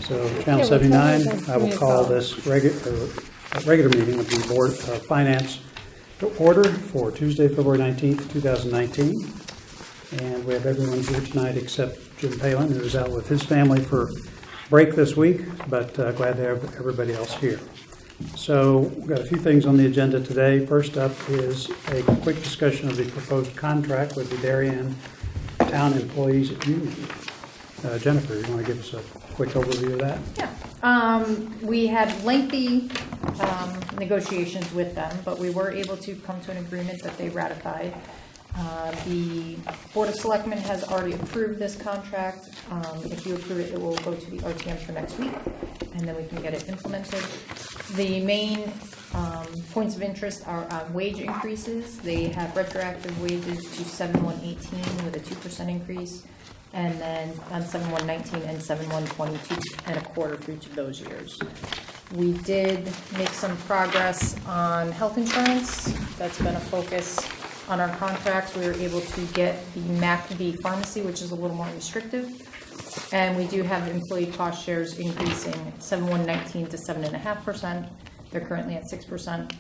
So Channel 79, I will call this regular meeting of the Board of Finance to order for Tuesday, February 19th, 2019. And we have everyone here tonight except Jim Palin, who is out with his family for break this week, but glad to have everybody else here. So we've got a few things on the agenda today. First up is a quick discussion of the proposed contract with the Darien Town Employees Union. Jennifer, you want to give us a quick overview of that? Yeah. We had lengthy negotiations with them, but we were able to come to an agreement that they ratified. The Board of Selectmen has already approved this contract. If you approve it, it will go to the RTM for next week, and then we can get it implemented. The main points of interest are on wage increases. They have retroactive wages to 7/1/18 with a 2% increase, and then on 7/1/19 and 7/1/22 and a quarter for each of those years. We did make some progress on health insurance. That's been a focus on our contracts. We were able to get the MACV pharmacy, which is a little more restrictive. And we do have employee cost shares increasing 7/1/19 to 7.5%. They're currently at 6%.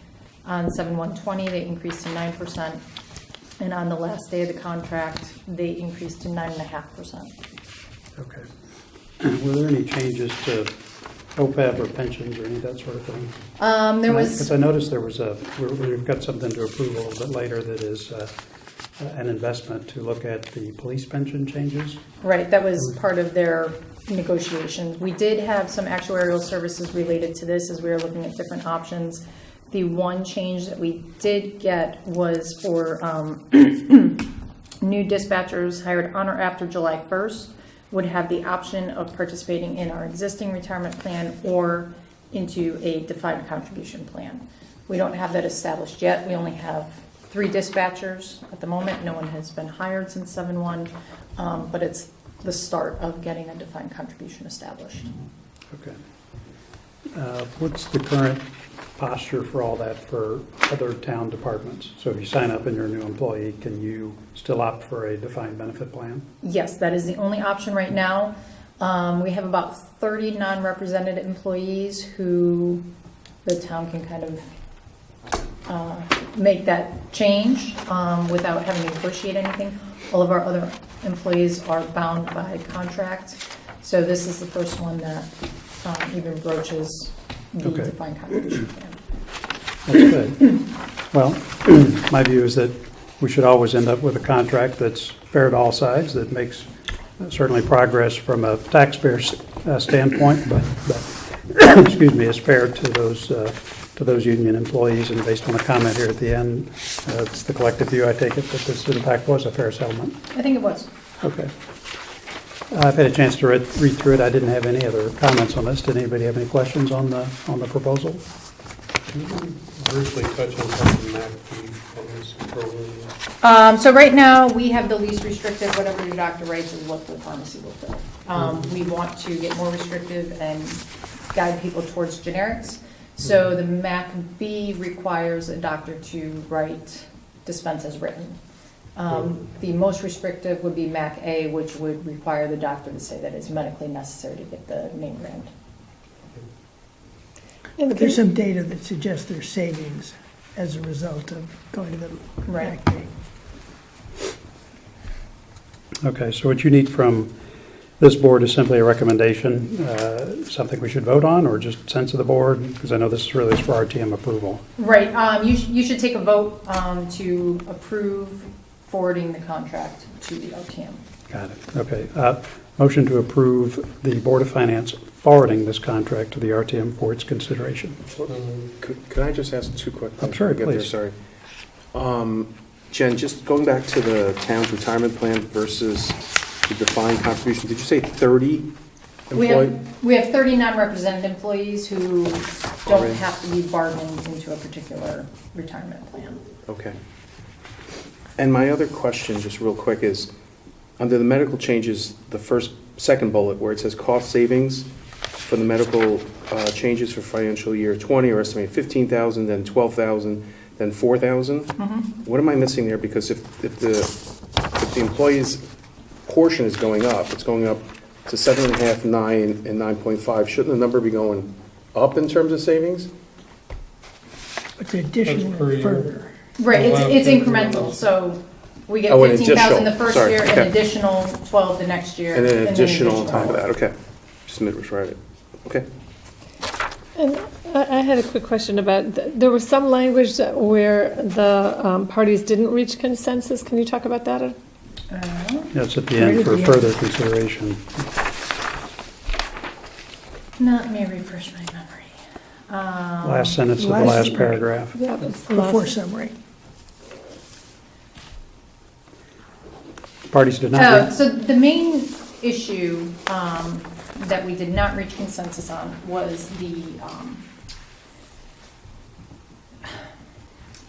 On 7/1/20, they increased to 9%. And on the last day of the contract, they increased to 9.5%. Okay. Were there any changes to OPEB or pensions or any of that sort of thing? Because I noticed we've got something to approve a little bit later that is an investment to look at the police pension changes. Right, that was part of their negotiations. We did have some actuarial services related to this as we were looking at different options. The one change that we did get was for new dispatchers hired on or after July 1st would have the option of participating in our existing retirement plan or into a defined contribution plan. We don't have that established yet. We only have 3 dispatchers at the moment. No one has been hired since 7/1, but it's the start of getting a defined contribution established. Okay. What's the current posture for all that for other town departments? So if you sign up and you're a new employee, can you still opt for a defined benefit plan? Yes, that is the only option right now. We have about 30 non-represented employees who the town can kind of make that change without having to negotiate anything. All of our other employees are bound by contract, so this is the first one that even broaches the defined contribution plan. That's good. Well, my view is that we should always end up with a contract that's fair to all sides, that makes certainly progress from a taxpayer standpoint, but excuse me, is fair to those union employees. And based on the comment here at the end, it's the collective view, I take it, that this in fact was a fair settlement. I think it was. Okay. I've had a chance to read through it. I didn't have any other comments on this. Did anybody have any questions on the proposal? Can you briefly touch on some of the MACV on this program? So right now, we have the least restrictive. Whatever your doctor writes is what the pharmacy will fill. We want to get more restrictive and guide people towards generics. So the MACB requires a doctor to dispense as written. The most restrictive would be MAC-A, which would require the doctor to say that it's medically necessary to get the name brand. Yeah, but there's some data that suggests there's savings as a result of going to the MAC-A. Okay, so what you need from this board is simply a recommendation, something we should vote on, or just sense of the board? Because I know this really is for RTM approval. Right. You should take a vote to approve forwarding the contract to the RTM. Got it. Okay. Motion to approve the Board of Finance forwarding this contract to the RTM for its consideration. Could I just ask 2 quick things? I'm sorry, please. Sorry. Jen, just going back to the town's retirement plan versus the defined contribution, did you say 30 employees? We have 30 non-represented employees who don't have to be bargained into a particular retirement plan. Okay. And my other question, just real quick, is under the medical changes, the second bullet where it says cost savings for the medical changes for financial year 20 are estimated 15,000, then 12,000, then 4,000. What am I missing there? Because if the employee's portion is going up, it's going up to 7.5, 9, and 9.5, shouldn't the number be going up in terms of savings? But the addition That's per year. further. Right, it's Wow. incremental, so we get Oh, an 15,000 the additional. first Sorry, year, okay. an additional 12 the next year. And then an then additional on top of that, okay. Just misread it. Okay. And I had a quick question about, there was some language where the parties didn't reach consensus. Can you talk about that? That's at the Right end at for the end. further consideration. Let me refresh my memory. Last sentence of the last- last paragraph. Yeah, it's the Before last- summary. Parties did not. Oh, so the main issue that we did not reach consensus on was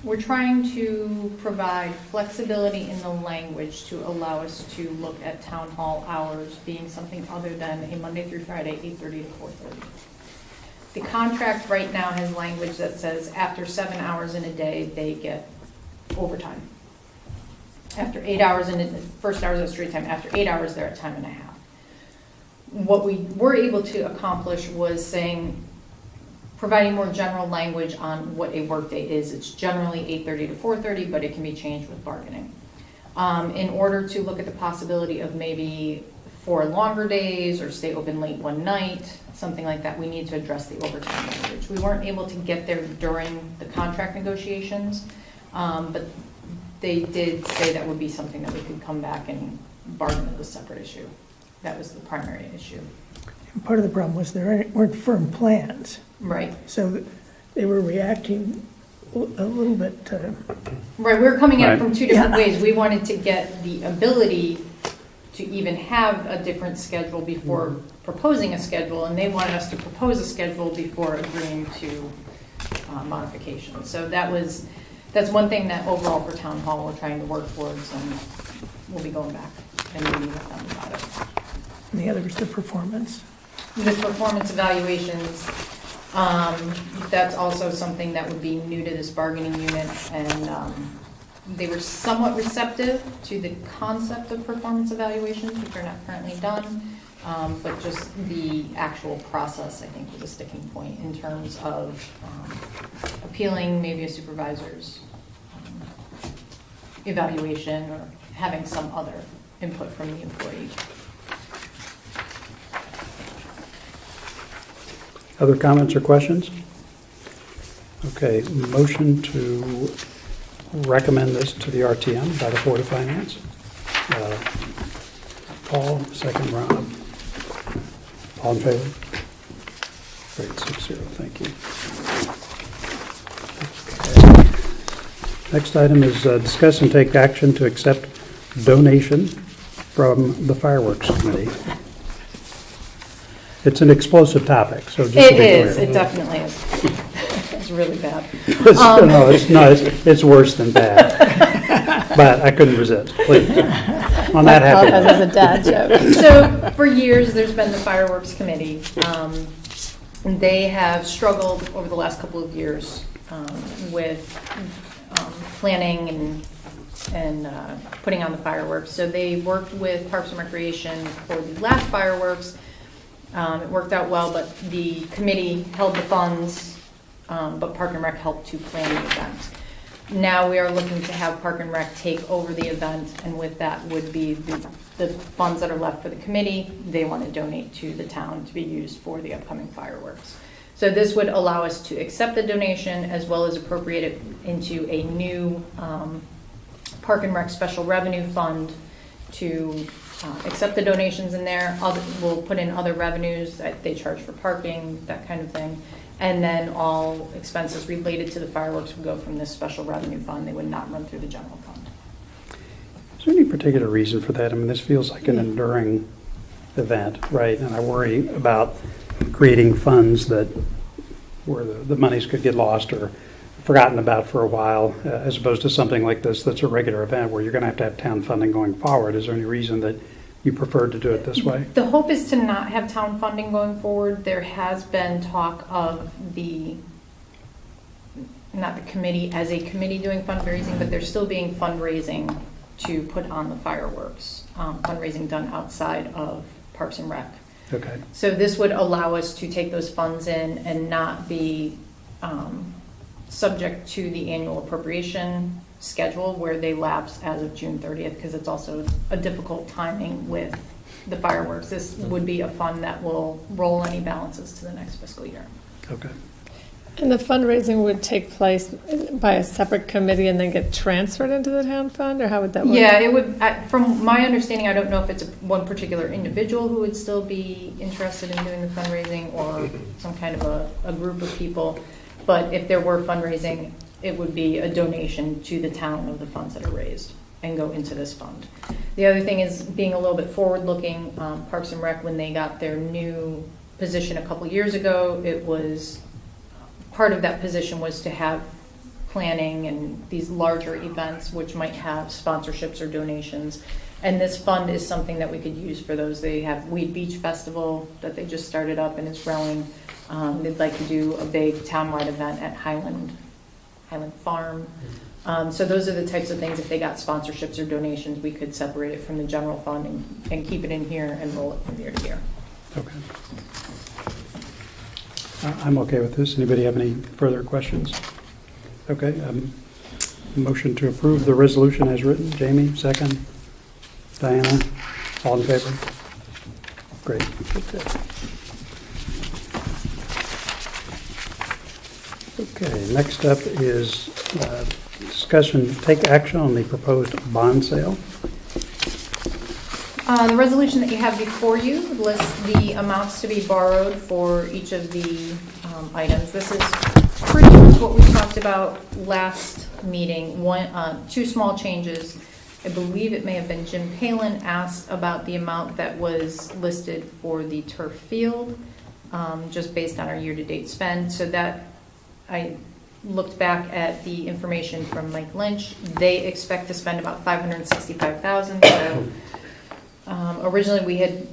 we're trying to provide flexibility in the language to allow us to look at town hall hours being something other than a Monday through Friday, 8:30 to 4:30. The contract right now has language that says after 7 hours in a day, they get overtime. After 8 hours in the first hours of straight time, after 8 hours, they're at time and a half. What we were able to accomplish was providing more general language on what a workday is. It's generally 8:30 to 4:30, but it can be changed with bargaining. In order to look at the possibility of maybe 4 longer days or stay open late one night, something like that, we need to address the overtime language. We weren't able to get there during the contract negotiations, but they did say that would be something that we could come back and bargain as a separate issue. That was the primary issue. And part of the problem was there weren't firm plans. Right. So they were reacting a little bit, Right, we were coming at it from Right. two different Yeah. ways. We wanted to get the ability to even have a different schedule before proposing a schedule, and they wanted us to propose a schedule before agreeing to modification. So that's one thing that overall for town hall we're trying to work towards, and we'll be going back and meeting with them about it. and the other was the performance. With performance evaluations, that's also something that would be new to this bargaining unit, and they were somewhat receptive to the concept of performance evaluations, which are not currently done, but just the actual process, I think, was a sticking point in terms of appealing maybe a supervisor's evaluation or having some other input from the employee. Other comments or questions? Okay, motion to recommend this to the RTM by the Board of Finance. Paul, second Rob. All in favor? Great, 6-0, thank you. Okay. Next item is discuss and take action to accept donation from the fireworks committee. It's an explosive topic, so just to be It clear. is, it definitely is. It's really bad. No, it's not, it's worse than bad. But I couldn't resist, please. On that happy note. As a dad joke. So for years, there's been the fireworks committee. They have struggled over the last couple of years with planning and putting on the fireworks. So they worked with Parks and Recreation for the last fireworks. It worked out well, but the committee held the funds, but Park and Rec helped to plan the event. Now we are looking to have Park and Rec take over the event, and with that would be the funds that are left for the committee, they want to donate to the town to be used for the upcoming fireworks. So this would allow us to accept the donation as well as appropriate it into a new Park and Rec special revenue fund to accept the donations in there. We'll put in other revenues that they charge for parking, that kind of thing. And then all expenses related to the fireworks would go from this special revenue fund. They would not run through the general fund. Is there any particular reason for that? I mean, this feels like an enduring event, right? And I worry about creating funds where the monies could get lost or forgotten about for a while, as opposed to something like this that's a regular event where you're going to have town funding going forward. Is there any reason that you preferred to do it this way? The hope is to not have town funding going forward. There has been talk of not the committee as a committee doing fundraising, but there's still being fundraising to put on the fireworks, fundraising done outside of Parks and Rec. Okay, So this would allow us to take those funds in and not be subject to the annual appropriation schedule where they lapse as of June 30th, because it's also a difficult timing with the fireworks. This would be a fund that will roll any balances to the next fiscal year. okay. And the fundraising would take place by a separate committee and then get transferred into the town fund, or how would that work? Yeah, it would, from my understanding, I don't know if it's one particular individual who would still be interested in doing the fundraising or some kind of a group of people. But if there were fundraising, it would be a donation to the town of the funds that are raised and go into this fund. The other thing is being a little bit forward-looking. Parks and Rec, when they got their new position a couple years ago, it was, part of that position was to have planning and these larger events which might have sponsorships or donations. And this fund is something that we could use for those. They have Weed Beach Festival that they just started up and is growing. They'd like to do a big townwide event at Highland Farm. So those are the types of things, if they got sponsorships or donations, we could separate it from the general fund and keep it in here and roll it from year to year. Okay. I'm okay with this. Anybody have any further questions? Okay, motion to approve the resolution as written. Jamie, second. Diana, all in favor? Great. Okay, next up is discussion, take action on the proposed bond sale. The resolution that you have before you lists the amounts to be borrowed for each of the items. This is pretty much what we talked about last meeting. Two small changes. I believe it may have been Jim Palin asked about the amount that was listed for the turf field, just based on our year-to-date spend. So that, I looked back at the information from Mike Lynch. They expect to spend about $565,000. So originally we had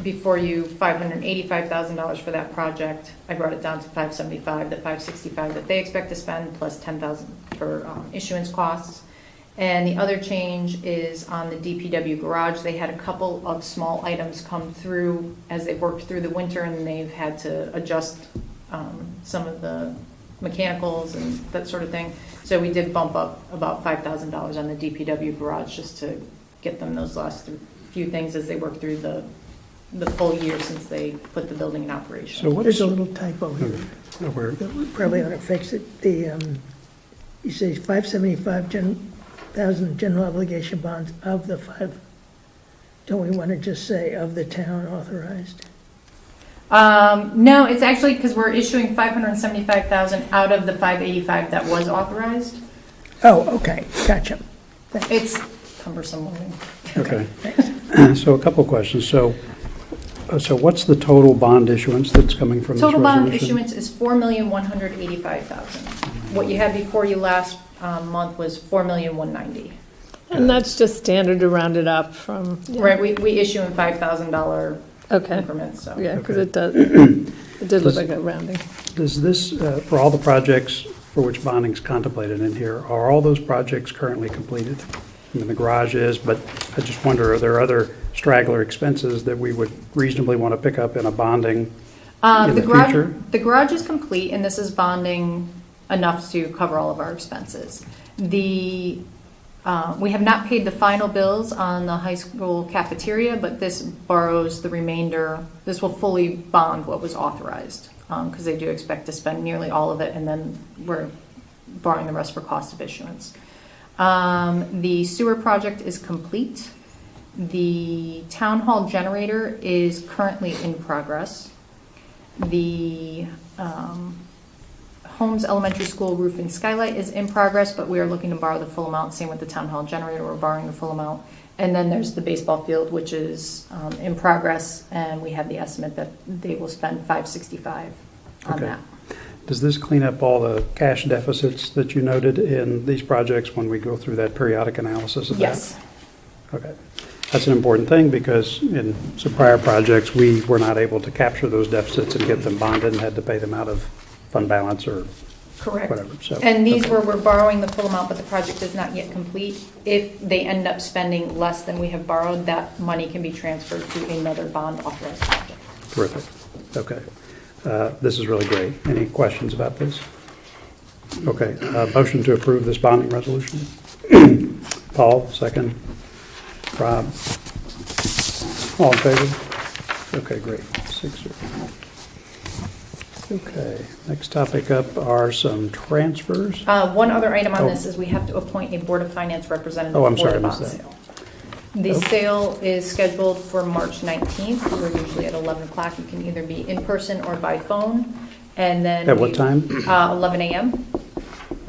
before you $585,000 for that project. I brought it down to $575,000, the $565,000 that they expect to spend, plus $10,000 for issuance costs. And the other change is on the DPW garage. They had a couple of small items come through as they worked through the winter, and they've had to adjust some of the mechanicals and that sort of thing. So we did bump up about $5,000 on the DPW garage just to get them those last few things as they work through the full year since they put the building in operation. So what's There's a little typo here. where, that we probably ought to fix it. You say 575,000 general obligation bonds of the five. Don't we want to just say of the town authorized? No, it's actually because we're issuing $575,000 out of the $585 that was authorized. Oh, okay, gotcha. It's cumbersome wording. okay. So a couple questions. So what's the total bond issuance that's coming from this Total resolution? bond issuance is $4,185,000. What you had before you last month was $4,190,000. And that's just standard to round it up from. Yeah. Right, we issue in $5,000 Okay. increments, so. Yeah, because Okay. it did look like a rounding. Does this, for all the projects for which bonding is contemplated in here, are all those projects currently completed? I mean, the garage is, but I just wonder, are there other straggler expenses that we would reasonably want to pick up in a bonding in the future? The garage is complete, and this is bonding enough to cover all of our expenses. We have not paid the final bills on the high school cafeteria, but this borrows the remainder. This will fully bond what was authorized, because they do expect to spend nearly all of it, and then we're borrowing the rest for cost of issuance. The sewer project is complete. The town hall generator is currently in progress. The Holmes Elementary School roof and skylight is in progress, but we are looking to borrow the full amount. Same with the town hall generator, we're borrowing the full amount. And then there's the baseball field, which is in progress, and we have the estimate that they will spend $565,000 on Okay. that. Does this clean up all the cash deficits that you noted in these projects when we go through that periodic analysis of that? Yes. Okay. That's an important thing because in some prior projects, we were not able to capture those deficits and get them bonded and had to pay them out of fund balance or Correct. whatever, so. And these okay. were, we're borrowing the full amount, but the project is not yet complete. If they end up spending less than we have borrowed, that money can be transferred to another bond authorized project. Terrific, okay. This is really great. Any questions about this? Okay, motion to approve this bonding resolution. Paul, second. Rob? All in favor? Okay, great, 6-0. Okay, next topic up are some transfers. One other item on Oh. this is we have to appoint a Board of Finance representative Oh, I'm for sorry, the I missed bond that. sale. The Oh. sale is scheduled for March 19th. We're usually at 11 o'clock. You can either be in person or by phone. And then. At what time? 11 a.m.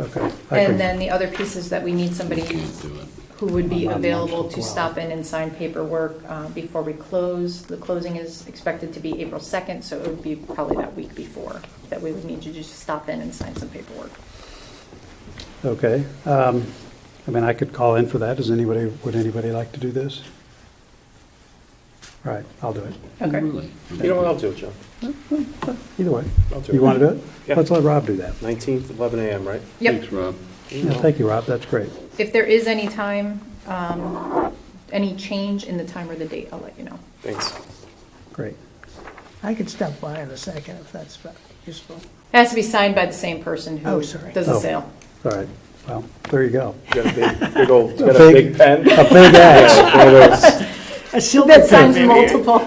Okay. And then the other piece is that we need somebody Can't do it. who would be I'm on available lunch to as well. stop in and sign paperwork before we close. The closing is expected to be April 2nd, so it would be probably that week before that we would need you to just stop in and sign some paperwork. Okay, I mean, I could call in for that. Would anybody like to do this? All right, I'll do it. Okay. Really? You know what, I'll do it, Joe. Either way. I'll do it. You want to do it? Yeah. Let's let Rob do that. 19th, 11 a.m., right? Yep. Thanks, Rob. Yeah, thank you, Rob, that's great. If there is any time, any change in the time or the date, I'll let you know. Thanks. Great. I could stop by in a second if that's useful. It has to be signed by the same person who Oh, sorry. does the Oh. sale. All right, well, there you go. You got a big old, you got A a big- big pen? A big axe. One of those. A silver That signs pen. multiple.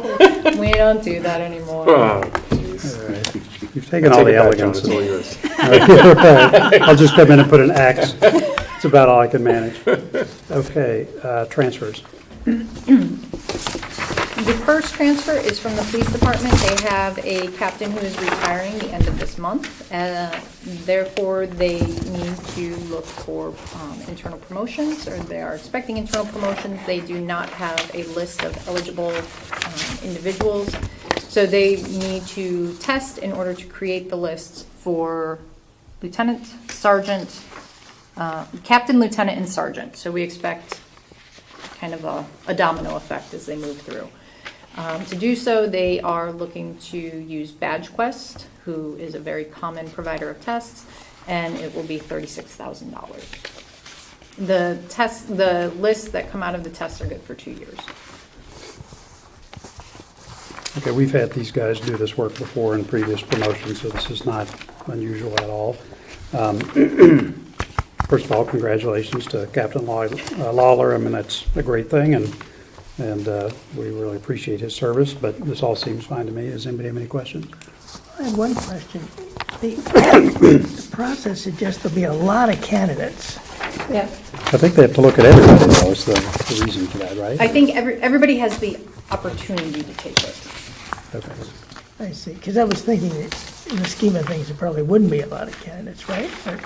We don't do that anymore. Oh, jeez. All right. You've taken all Take the it back, John, elegance. it's all yours. Right. I'll just come in and put an axe. It's about all I can manage. Okay, transfers. The first transfer is from the police department. They have a captain who is retiring the end of this month. Therefore, they need to look for internal promotions, or they are expecting internal promotions. They do not have a list of eligible individuals. So they need to test in order to create the lists for lieutenant, sergeant, captain, lieutenant, and sergeant. So we expect kind of a domino effect as they move through. To do so, they are looking to use BadgeQuest, who is a very common provider of tests, and it will be $36,000. The lists that come out of the tests are good for 2 years. Okay, we've had these guys do this work before in previous promotions, so this is not unusual at all. First of all, congratulations to Captain Lawler. I mean, that's a great thing, and we really appreciate his service, but this all seems fine to me. Does anybody have any questions? I have one question. The process suggests there'll be a lot of candidates. Yeah. I think they have to look at everybody, though, is the reason for that, right? I think everybody has the opportunity to take it. Okay. I see, because I was thinking that in the scheme of things, there probably wouldn't be a lot of candidates, right? Or-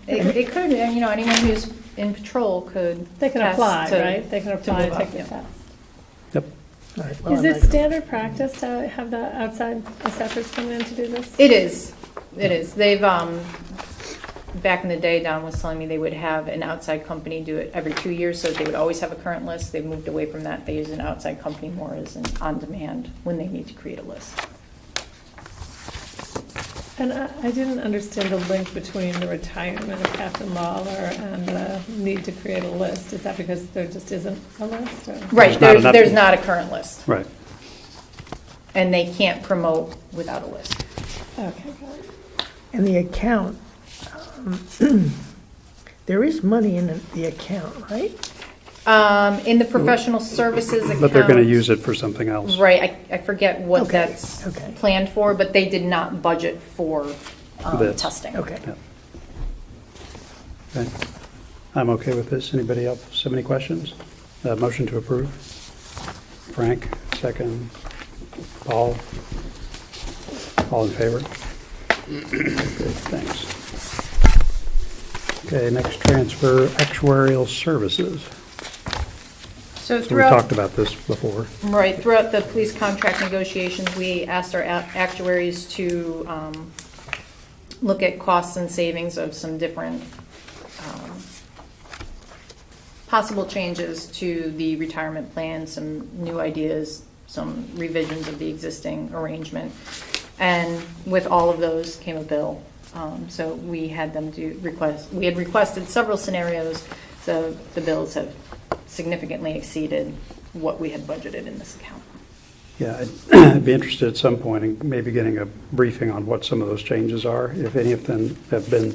It could, anyone who's in patrol could. They can test apply, to- right? They can apply and move take up, the yeah. test. Yep. all right, well, Is I'm it not gonna- standard practice to have the outside assessors come in to do this? It is. They've, back in the day, Don was telling me they would have an outside company do it every 2 years, so they would always have a current list. They've moved away from that. They use an outside company more as an on-demand when they need to create a list. And I didn't understand the link between the retirement of Captain Lawler and the need to create a list. Is that because there just isn't a list? Or? Right, There's not enough- there's not a current list, Right. and they can't promote without a list. Okay, got it. And the account, there is money in the account, right? In the professional services account. But they're going to use it for something else. Right, I forget what Okay, that's okay. planned for, but they did not budget for This. testing. Okay. Yep. Okay. I'm okay with this. Anybody else have any questions? Motion to approve? Frank, second. Paul? All in favor? Good, thanks. Okay, next transfer, actuarial services. So So we throughout, talked about this before. right, throughout the police contract negotiations, we asked our actuaries to look at costs and savings of some different possible changes to the retirement plan, some new ideas, some revisions of the existing arrangement. And with all of those came a bill. So we had them we had requested several scenarios, so the bills have significantly exceeded what we had budgeted in this account. Yeah, I'd be interested at some point in maybe getting a briefing on what some of those changes are, if any of them have been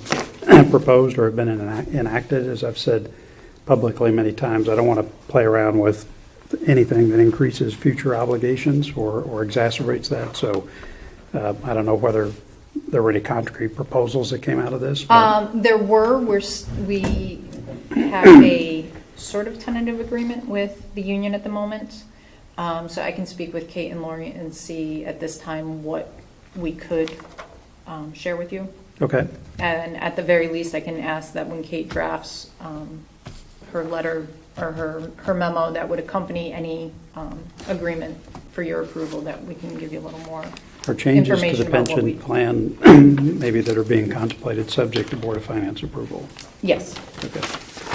proposed or have been enacted. As I've said publicly many times, I don't want to play around with anything that increases future obligations or exacerbates that. So I don't know whether there were any concrete proposals that came out of this. There were. We have a sort of tentative agreement with the union at the moment. So I can speak with Kate and Lori and see at this time what we could share with you. Okay. And at the very least, I can ask that when Kate drafts her letter or her memo that would accompany any agreement for your approval, that we can give you a little more Or changes to the information about what pension plan, maybe that are being contemplated subject to Board of Finance approval. Yes. Okay.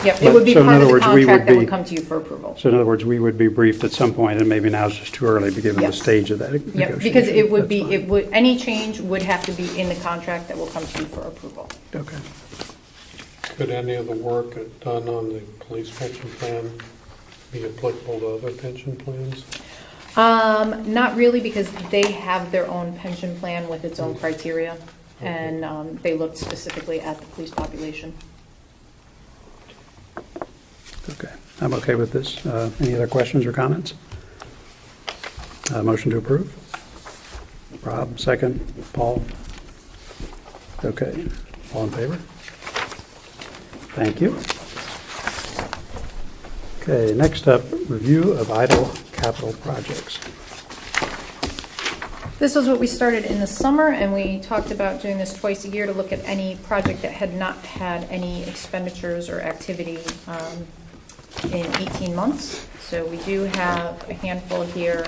Yep, it would be So in part of other the words, we contract would that would be- come to you for approval. So in other words, we would be briefed at some point, and maybe now is just too early, given the Yes. stage of that negotiation. Yep, because it would That's be, fine. any change would have to be in the contract that will come to you for approval. Okay. Could any of the work done on the police pension plan be applicable to other pension plans? Not really, because they have their own pension plan with its own criteria, and they looked specifically at the police population. Okay, I'm okay with this. Any other questions or comments? Motion to approve? Rob, second. Paul? Okay, all in favor? Thank you. Okay, next up, review of idle capital projects. This was what we started in the summer, and we talked about doing this twice a year to look at any project that had not had any expenditures or activity in 18 months. So we do have a handful here.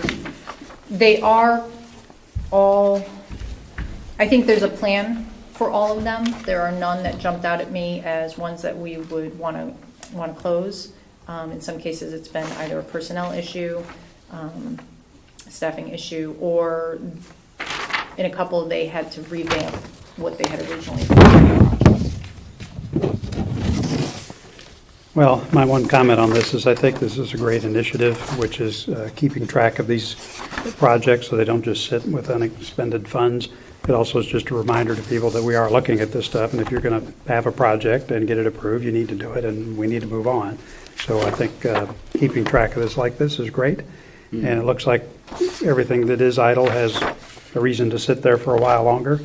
They are all, I think there's a plan for all of them. There are none that jumped out at me as ones that we would want to close. In some cases, it's been either a personnel issue, staffing issue, or in a couple, they had to revamp what they had originally done. Well, my one comment on this is I think this is a great initiative, which is keeping track of these projects so they don't just sit with unexpended funds. It also is just a reminder to people that we are looking at this stuff, and if you're going to have a project and get it approved, you need to do it, and we need to move on. So I think keeping track of this like this is great, and it looks like everything that is idle has a reason to sit there for a while longer,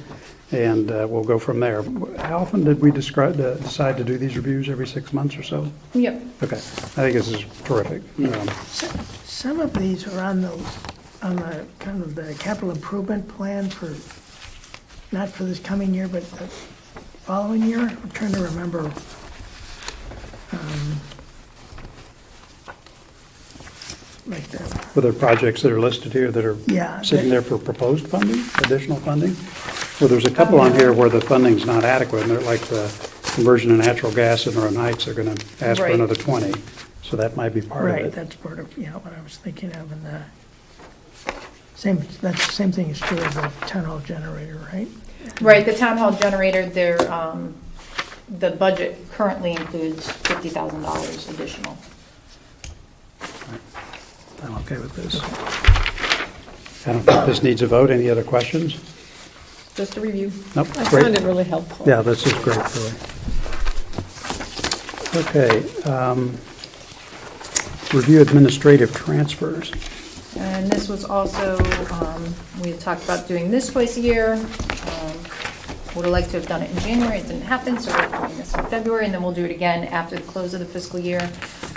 and we'll go from there. How often did we decide to do these reviews? Every 6 months or so? Yep. Okay, I think this is terrific. Some of these are on the kind of the capital improvement plan for, not for this coming year, but the following year. I'm trying to remember. Like the, Were there projects that are listed here that are yeah. sitting there for proposed funding, additional funding? Well, there's a couple on here where the funding's not adequate, and they're like the conversion of natural gas in Rowan Heights, they're going to ask for Right. another 20. So that might be part of Right, it. that's part of, what I was thinking of, and that's the same thing is true of the town hall generator, right? Right, the town hall generator, the budget currently includes $50,000 additional. I'm okay with this. I don't think this needs a vote. Any other questions? Just a review. Nope, I great. found it really helpful. Yeah, this is great, really. Okay. Review administrative transfers. And this was also, we had talked about doing this twice a year. Would have liked to have done it in January, it didn't happen, so we're doing this in February, and then we'll do it again after the close of the fiscal year.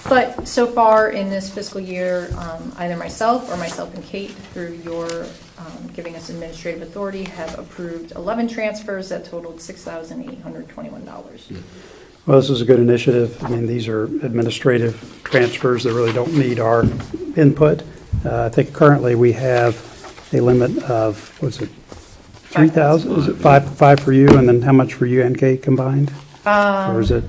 But so far in this fiscal year, either myself and Kate, through your giving us administrative authority, have approved 11 transfers that totaled $6,821. Well, this is a good initiative. I mean, these are administrative transfers that really don't need our input. I think currently we have a limit of, what's it, 3,000? Is it five for you, and then how much for you and Kate combined? Or is it,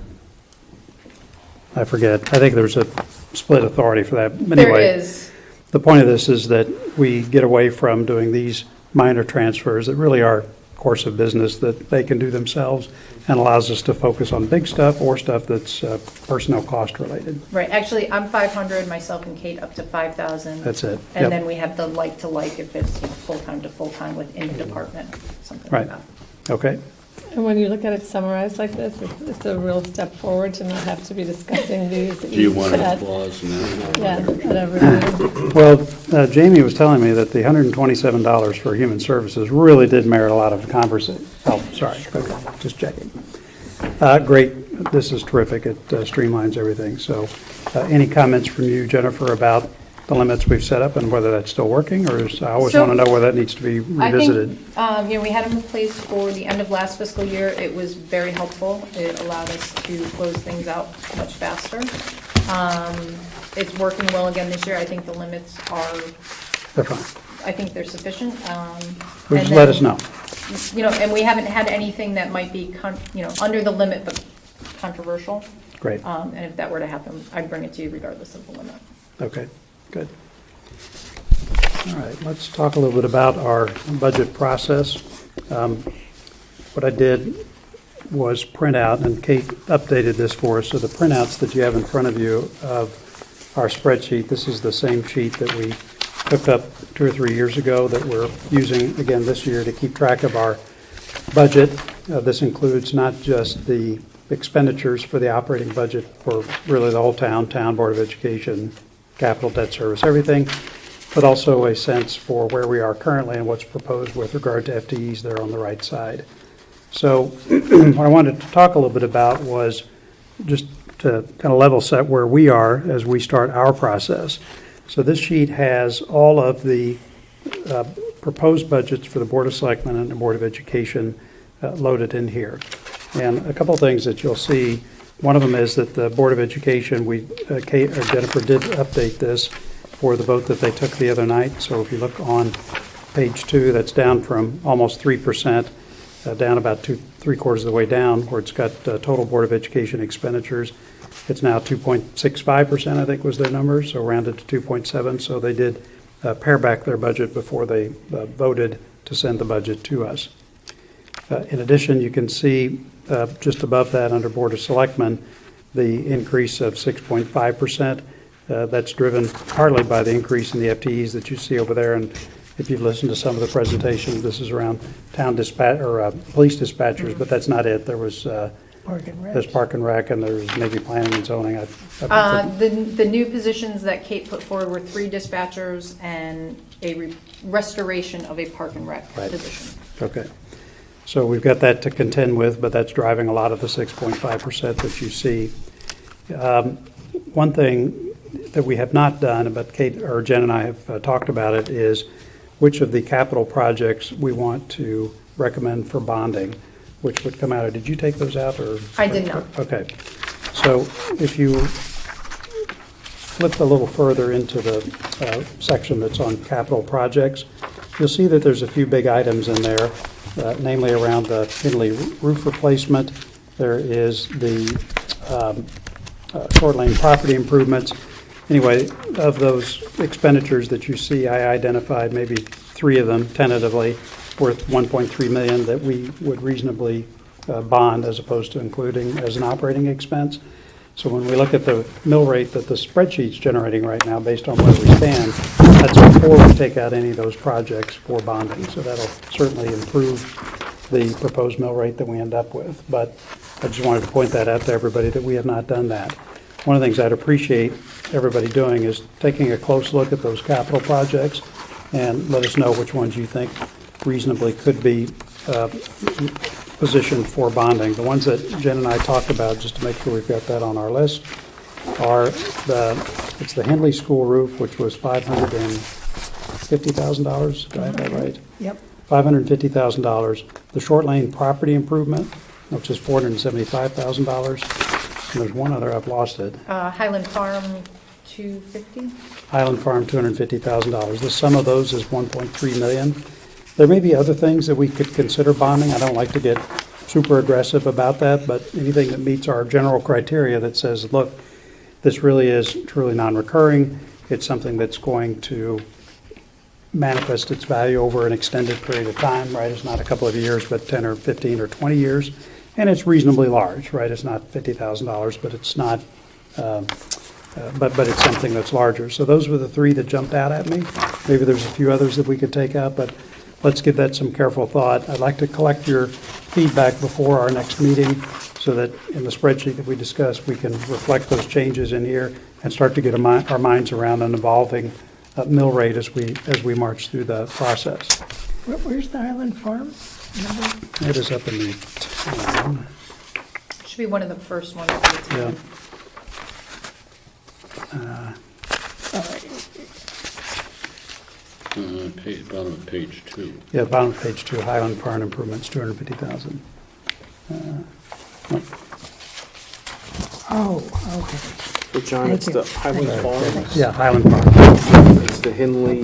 I forget. I think there's a split authority for that. But There anyway, is. the point of this is that we get away from doing these minor transfers that really are course of business that they can do themselves and allows us to focus on big stuff or stuff that's personnel cost related. Right, actually, I'm 500, myself and Kate up to 5,000. That's it. And Yep. then we have the like to like if it's, you know, full-time to full-time within the department, something Right. like that. Okay, And when you look at it summarized like this, it's a real step forward to not have to be discussing these. Do you want at- applause now? Yeah, at every meeting. well, Jamie was telling me that the $127 for human services really did merit a lot of conversation. Oh, sorry, okay, just checking. Great, this is terrific, it streamlines everything. So any comments from you, Jennifer, about the limits we've set up and whether that's still working, or I always So- want to know whether that needs to be I revisited? think, you know, we had them in place for the end of last fiscal year. It was very helpful. It allowed us to close things out much faster. It's working well again this year. I think the limits are, They're fine. I think they're sufficient. Just and let then, us know. You know, and we haven't had anything that might be, you know, under the limit but controversial. Great, And if that were to happen, I'd bring it to you regardless of the limit. okay, good. All right, let's talk a little bit about our budget process. What I did was print out, and Kate updated this for us, so the printouts that you have in front of you of our spreadsheet, this is the same sheet that we hooked up 2 or 3 years ago that we're using again this year to keep track of our budget. This includes not just the expenditures for the operating budget for really the whole town, Board of Education, capital debt service, everything, but also a sense for where we are currently and what's proposed with regard to FTEs there on the right side. So what I wanted to talk a little bit about was just to kind of level set where we are as we start our process. So this sheet has all of the proposed budgets for the Board of Selectmen and the Board of Education loaded in here. And a couple of things that you'll see, one of them is that the Board of Education, Kate or Jennifer did update this for the vote that they took the other night. So if you look on page 2, that's down from almost 3%, down about 3/4 of the way down, where it's got total Board of Education expenditures. It's now 2.65%, I think was their number, so rounded to 2.7. So they did pare back their budget before they voted to send the budget to us. In addition, you can see just above that under Board of Selectmen, the increase of 6.5%. That's driven partly by the increase in the FTEs that you see over there. And if you've listened to some of the presentations, this is around town dispatch or police dispatchers, but that's not it. There was Park and Rec. there's Park and Rec, and there's maybe planning and zoning. The new positions that Kate put forward were 3 dispatchers and a restoration of a park and rec Right. position. Okay. So we've got that to contend with, but that's driving a lot of the 6.5% that you see. One thing that we have not done, but Kate or Jen and I have talked about it, is which of the capital projects we want to recommend for bonding, which would come out of, did you take those out or? I did not. Okay. So if you flip a little further into the section that's on capital projects, you'll see that there's a few big items in there, namely around the Hindley roof replacement. There is the short lane property improvements. Anyway, of those expenditures that you see, I identified maybe 3 of them tentatively worth $1.3 million that we would reasonably bond as opposed to including as an operating expense. So when we look at the mill rate that the spreadsheet's generating right now based on where we stand, that's before we take out any of those projects for bonding. So that'll certainly improve the proposed mill rate that we end up with. But I just wanted to point that out to everybody that we have not done that. One of the things I'd appreciate everybody doing is taking a close look at those capital projects and let us know which ones you think reasonably could be positioned for bonding. The ones that Jen and I talked about, just to make sure we've got that on our list, are it's the Hindley School roof, which was $550,000. Do I have that right? Yep. $550,000. The short lane property improvement, which is $475,000. And there's one other, I've lost it. Highland Farm, 250. Highland Farm, $250,000. The sum of those is $1.3 million. There may be other things that we could consider bonding. I don't like to get super aggressive about that, but anything that meets our general criteria that says, look, this really is truly non-recurring. It's something that's going to manifest its value over an extended period of time, right? It's not a couple of years, but 10 or 15 or 20 years. And it's reasonably large, right? It's not $50,000, but it's not, but it's something that's larger. So those were the three that jumped out at me. Maybe there's a few others that we could take out, but let's give that some careful thought. I'd like to collect your feedback before our next meeting so that in the spreadsheet that we discussed, we can reflect those changes in here and start to get our minds around an evolving mill rate as we march through the process. Where's the Highland Farm? It is up in the town. Should be one of the first ones. That's Yeah. Bottom of page 2. Yeah, bottom of page 2, Highland Farm improvements, 250,000. Oh, okay. So John, it's the Highland Farms, Yeah, Highland Farm. it's the Hindley,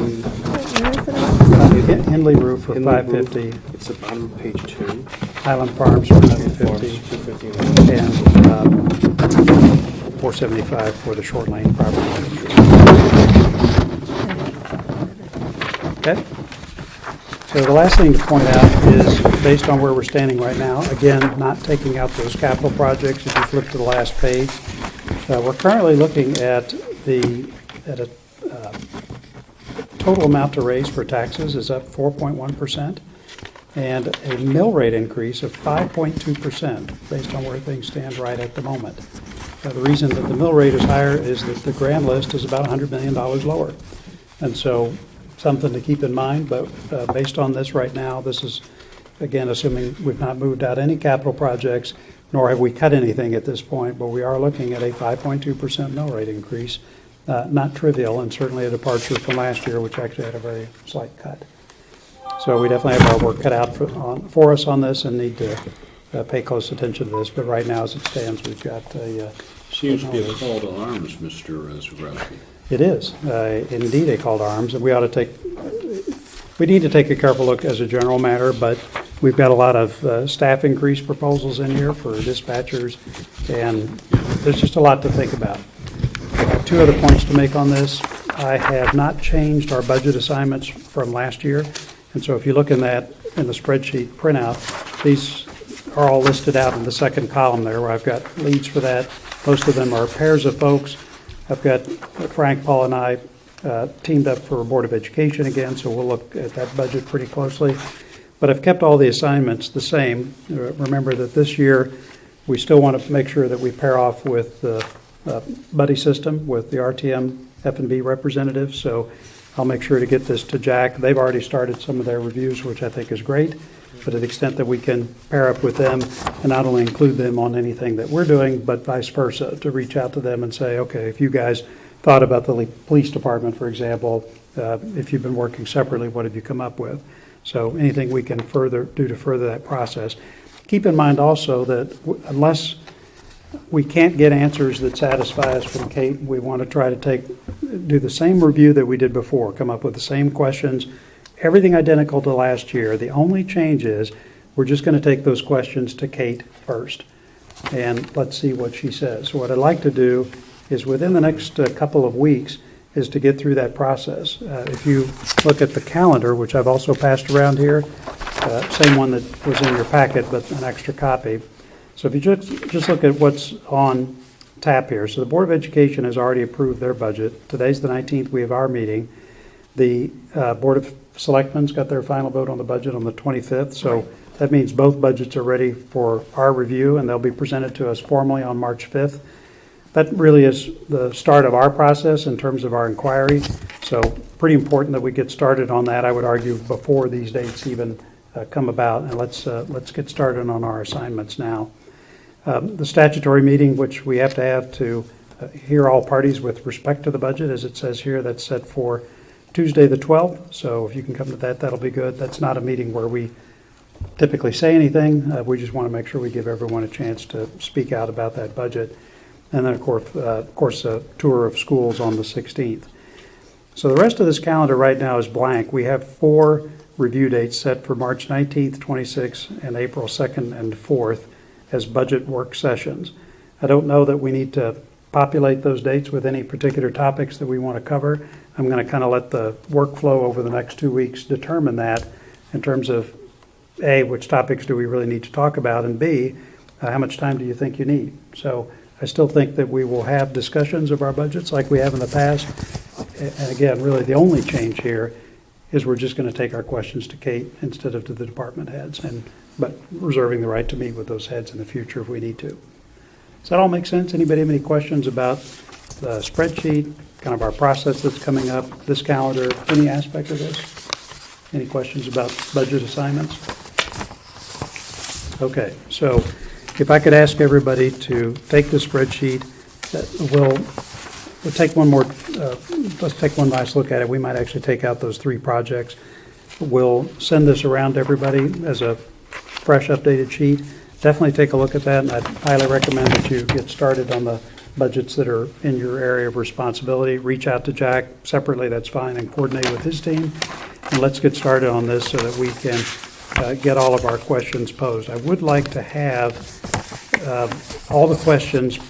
Hindley roof for Hindley roof. 550, It's the bottom of page 2. Highland Farms for Farms, 250, 250. and 475 for the short lane property. Okay? So the last thing to point out is, based on where we're standing right now, again, not taking out those capital projects, if you flip to the last page, we're currently looking at a total amount to raise for taxes is up 4.1%, and a mill rate increase of 5.2% based on where things stand right at the moment. The reason that the mill rate is higher is that the grand list is about $100 million lower. And so something to keep in mind, but based on this right now, this is, again, assuming we've not moved out any capital projects, nor have we cut anything at this point, but we are looking at a 5.2% mill rate increase. Not trivial, and certainly a departure from last year, which actually had a very slight cut. So we definitely have our work cut out for us on this and need to pay close attention to this. But right now, as it stands, we've got a... Seems to be a call to arms, Mr. Zabrowski. It is indeed a call to arms, and we need to take a careful look as a general matter, but we've got a lot of staff increase proposals in here for dispatchers, and there's just a lot to think about. Two other points to make on this. I have not changed our budget assignments from last year, and so if you look in the spreadsheet printout, these are all listed out in the second column there, where I've got leads for that. Most of them are pairs of folks. I've got Frank, Paul, and I teamed up for Board of Education again, so we'll look at that budget pretty closely. But I've kept all the assignments the same. Remember that this year, we still want to make sure that we pair off with the buddy system with the RTM F&B representatives. So I'll make sure to get this to Jack. They've already started some of their reviews, which I think is great. But to the extent that we can pair up with them and not only include them on anything that we're doing, but vice versa, to reach out to them and say, okay, if you guys thought about the police department, for example, if you've been working separately, what have you come up with? So anything we can do to further that process. Keep in mind also that unless we can't get answers that satisfy us from Kate, we want to try to do the same review that we did before, come up with the same questions, everything identical to last year. The only change is we're just going to take those questions to Kate first, and let's see what she says. So what I'd like to do is within the next couple of weeks is to get through that process. If you look at the calendar, which I've also passed around here, same one that was in your packet, but an extra copy. So if you just look at what's on tap here. So the Board of Education has already approved their budget. Today's the 19th. We have our meeting. The Board of Selectmen's got their final vote on the budget on the 25th. So that means both budgets are ready for our review, and they'll be presented to us formally on March 5th. That really is the start of our process in terms of our inquiry. So pretty important that we get started on that, I would argue, before these dates even come about. And let's get started on our assignments now. The statutory meeting, which we have to hear all parties with respect to the budget, as it says here, that's set for Tuesday the 12th. So if you can come to that, that'll be good. That's not a meeting where we typically say anything. We just want to make sure we give everyone a chance to speak out about that budget. And then, of course, a tour of schools on the 16th. So the rest of this calendar right now is blank. We have 4 review dates set for March 19th, 26th, and April 2nd and 4th as budget work sessions. I don't know that we need to populate those dates with any particular topics that we want to cover. I'm going to kind of let the workflow over the next 2 weeks determine that in terms of, A, which topics do we really need to talk about, and B, how much time do you think you need? So I still think that we will have discussions of our budgets like we have in the past. And again, really the only change here is we're just going to take our questions to Kate instead of to the department heads, but reserving the right to meet with those heads in the future if we need to. Does that all make sense? Anybody have any questions about the spreadsheet, kind of our process that's coming up, this calendar, any aspect of this? Any questions about budget assignments? Okay, so if I could ask everybody to take the spreadsheet, we'll take one more, let's take one last look at it. We might actually take out those 3 projects. We'll send this around to everybody as a fresh updated sheet. Definitely take a look at that, and I'd highly recommend that you get started on the budgets that are in your area of responsibility. Reach out to Jack separately, that's fine, and coordinate with his team. And let's get started on this so that we can get all of our questions posed. I would like to have all the questions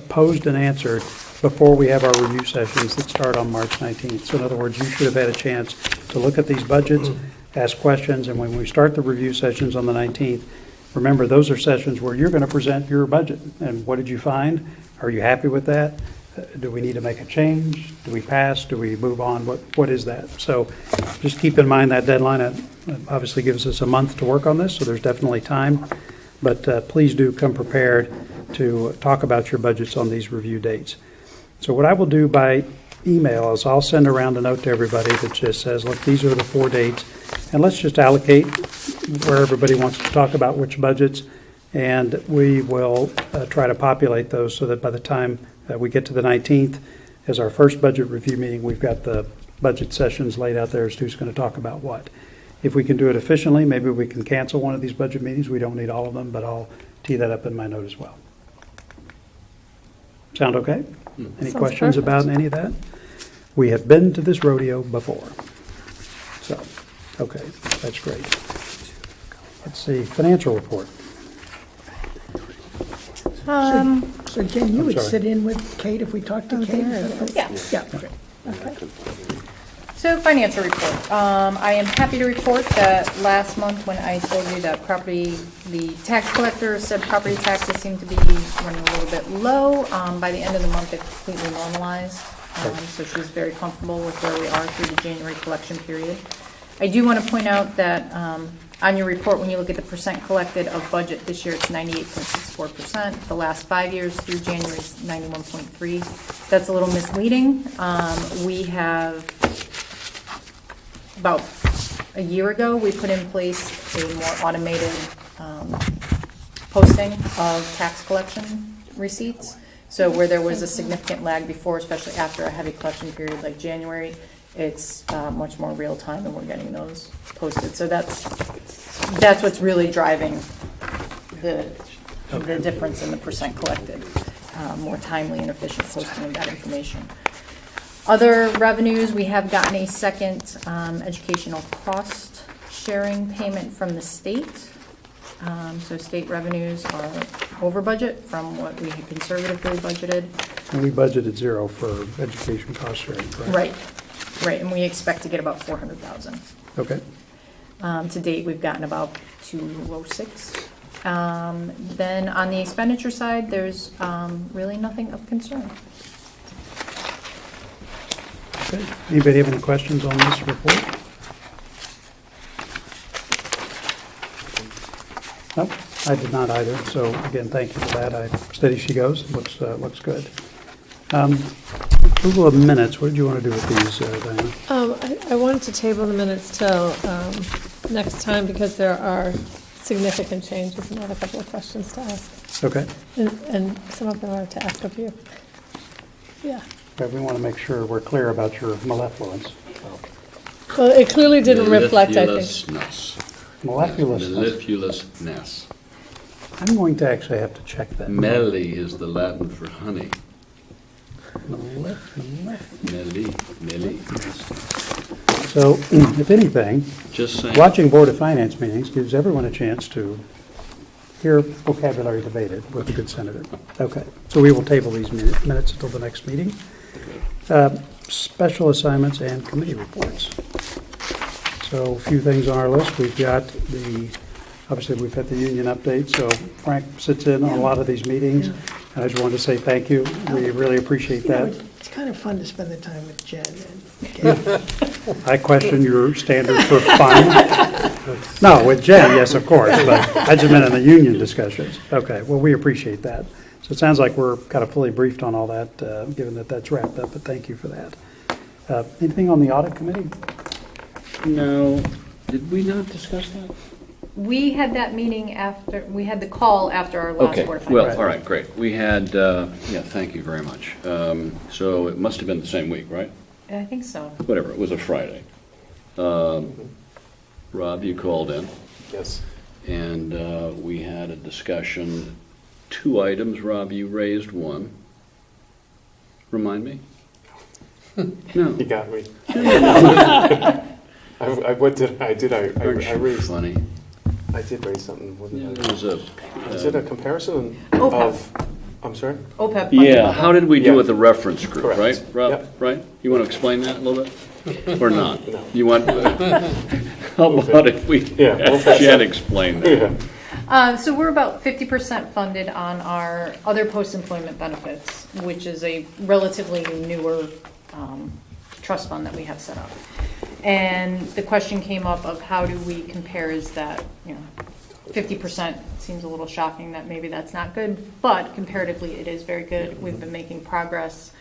posed and answered before we have our review sessions that start on March 19th. So in other words, you should have had a chance to look at these budgets, ask questions, and when we start the review sessions on the 19th, remember, those are sessions where you're going to present your budget. And what did you find? Are you happy with that? Do we need to make a change? Do we pass? Do we move on? What is that? So just keep in mind that deadline. It obviously gives us a month to work on this, so there's definitely time. But please do come prepared to talk about your budgets on these review dates. So what I will do by email is I'll send around a note to everybody that just says, look, these are the 4 dates, and let's just allocate where everybody wants to talk about which budgets, and we will try to populate those so that by the time we get to the 19th, as our first budget review meeting, we've got the budget sessions laid out there as to who's going to talk about what. If we can do it efficiently, maybe we can cancel one of these budget meetings. We don't need all of them, but I'll tee that up in my note as well. Sound okay? Any Sounds questions perfect. about any of that? We have been to this rodeo before. So, okay, that's great. Let's see, financial report. So Jen, you I'm would sorry. sit in with Kate if we talked to Kate? Yeah. Yeah, okay. So financial report. I am happy to report that last month when I told you that the tax collector said property taxes seem to be running a little bit low. By the end of the month, it completely normalized. So she's very comfortable with where we are through the January collection period. I do want to point out that on your report, when you look at the percent collected of budget, this year it's 98.64%. The last 5 years through January is 91.3. That's a little misleading. We have, about a year ago, we put in place a more automated posting of tax collection receipts. So where there was a significant lag before, especially after a heavy collection period like January, it's much more real time and we're getting those posted. So that's what's really driving the difference in the percent collected, more timely and efficient posting of that information. Other revenues, we have gotten a second educational cost sharing payment from the state. So state revenues are over budget from what we had conservatively budgeted. And we budgeted 0 for education cost sharing, correct? Right, and we expect to get about 400,000. Okay. To date, we've gotten about 206. Then on the expenditure side, there's really nothing of concern. Okay. Anybody have any questions on this report? Nope, I did not either. So again, thank you for that. Steady she goes. Looks good. Approval of minutes. What did you want to do with these, Diana? I wanted to table the minutes till next time because there are significant changes and I have a couple of questions to ask. Okay. And some of them are to ask of you. Yeah. But we want to make sure we're clear about your malevolence. Well, it clearly didn't reflect, I think. Malevolence. Mellifluousness. I'm going to actually have to check that. Melli is the Latin for honey. Melli. So, if anything, Just saying. watching Board of Finance meetings gives everyone a chance to hear vocabulary debated with the good senator. Okay, so we will table these minutes until the next meeting. Special assignments and committee reports. So a few things on our list. We've got obviously we've had the union update, so Frank sits in on a lot of these meetings. And I just wanted to say thank you. We really appreciate You know, that. it's kind of fun to spend the time with Jen and I question your standard for fun. No, with Jen, yes, of course, but I just meant in the union discussions. Okay, well, we appreciate that. So it sounds like we're kind of fully briefed on all that, given that that's wrapped up, but thank you for that. Anything on the audit committee? No, did we not discuss that? We had that meeting after, we had the call after our last Okay, Board of well, Finance. all right, great. We had, yeah, thank you very much. So it must have been the same week, right? I think so. Whatever, it was a Friday. Rob, you called in, Yes. and we had a discussion, 2 items. Rob, you raised one. Remind me? No. You got me. What did I did? I Aren't you raised. funny? I did raise something. What did Yeah, I- there was a, Is it a comparison OPEB. of? I'm sorry. OPEB funding yeah, level. how did we do Yeah. with the reference group, Correct. right? Rob, Yep. right? You want to explain that a little bit? Or not? No. You want, how about if we Yeah, we'll fix Jen that. explain that? Yeah. So we're about 50% funded on our other post-employment benefits, which is a relatively newer trust fund that we have set up. And the question came up of how do we compare, is that, 50% seems a little shocking that maybe that's not good, but comparatively it is very good. We've been making progress.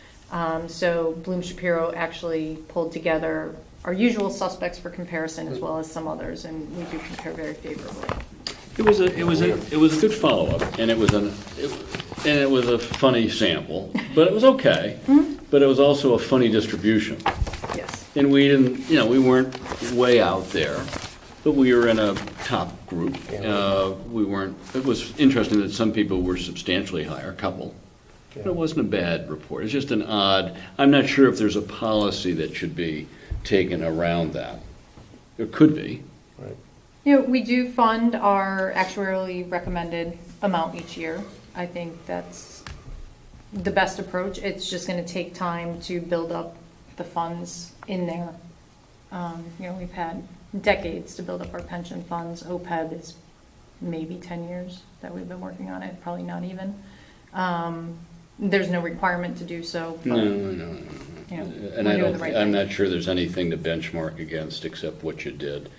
So Bloom Shapiro actually pulled together our usual suspects for comparison as well as some others, and we do compare very favorably. It was a good follow-up, and it was a funny sample, but it was okay. But it was also a funny distribution. Yes. And we didn't, we weren't way out there, but we were in a top group. We weren't, it was interesting that some people were substantially higher, a couple. But it wasn't a bad report. It's just an odd, I'm not sure if there's a policy that should be taken around that. There could be. Right. We do fund our actuarially recommended amount each year. I think that's the best approach. It's just going to take time to build up the funds in there. We've had decades to build up our pension funds. OPEB is maybe 10 years that we've been working on it, probably not even. There's no requirement to do so. But, No. we're And doing the right I'm thing. not sure there's anything to benchmark against except what you did.